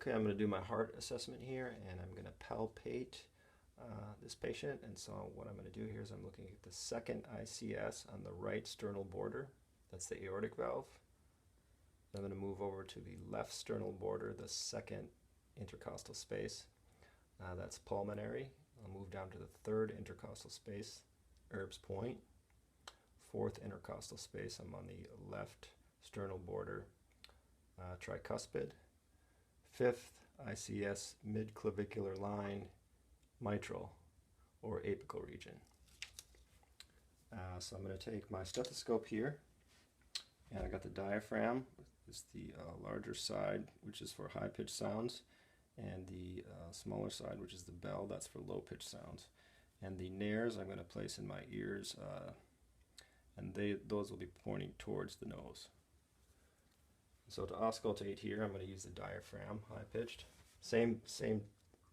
Okay, I'm going to do my heart assessment here, and I'm going to palpate this patient. And so what I'm going to do here is I'm looking at the second ICS on the right sternal border. That's the aortic valve. I'm going to move over to the left sternal border, the second intercostal space. That's pulmonary. I'll move down to the third intercostal space, Erb's point. Fourth intercostal space, I'm on the left sternal border, tricuspid. Fifth ICS, midclavicular line, mitral or apical region. So I'm going to take my stethoscope here, and I got the diaphragm. It's the larger side, which is for high-pitched sounds, and the smaller side, which is the bell, that's for low-pitched sounds. And the nares I'm going to place in my ears, and those will be pointing towards the nose. So to auscultate here, I'm going to use the diaphragm, high-pitched. Same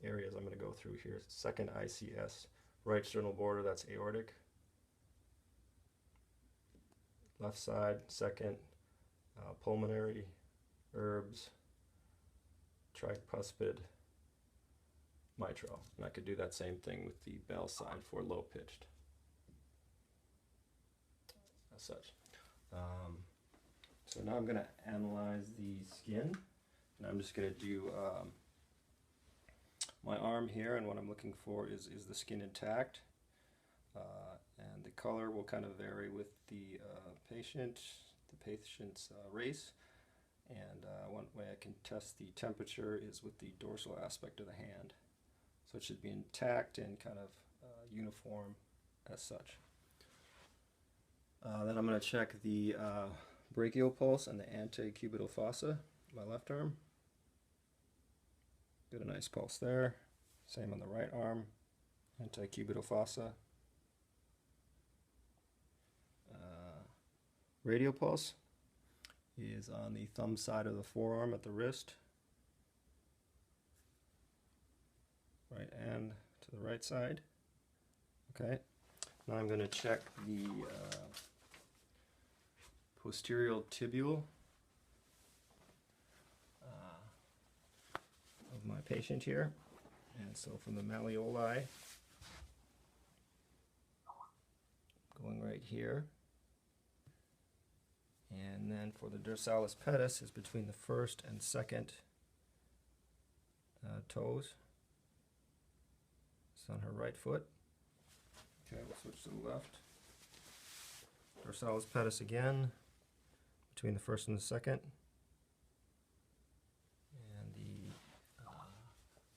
areas I'm going to go through here. Second ICS, right sternal border, that's aortic. Left side, second, pulmonary, Erb's, tricuspid, mitral. And I could do that same thing with the bell side for low-pitched, as such. So now I'm going to analyze the skin, and I'm just going to do my arm here, and what I'm looking for is the skin intact, and the color will kind of vary with the patient's race, and one way I can test the temperature is with the dorsal aspect of the hand. So it should be intact and kind of uniform as such. Then I'm going to check the brachial pulse and the antecubital fossa, my left arm. Get a nice pulse there. Same on the right arm, antecubital fossa. Radial pulse is on the thumb side of the forearm at the wrist. Right hand to the right side. Okay. Now I'm going to check the posterior tibule of my patient here. And so from the malleoli, going right here. And then for the dorsalis pedis is between the first and second toes. It's on her right foot. Okay, we'll switch to the left. Dorsalis pedis again, between the first and the second. And the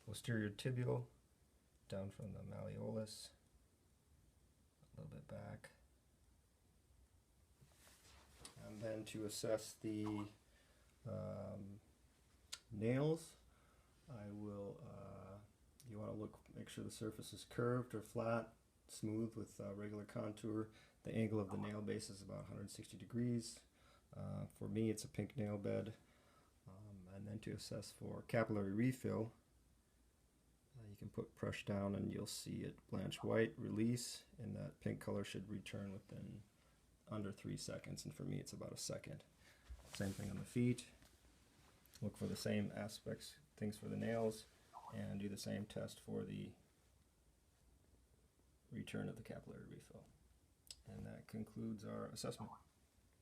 posterior tibial, down from the malleolus, a little bit back. And then to assess the nails, you want to make sure the surface is curved or flat, smooth with regular contour. The angle of the nail base is about 160 degrees. For me, it's a pink nail bed. And then to assess for capillary refill, you can put brush down and you'll see it blanch white, release, and that pink color should return within under 3 seconds, and for me it's about a second. Same thing on the feet. Look for the same aspects, things for the nails, and do the same test for the return of the capillary refill. And that concludes our assessment.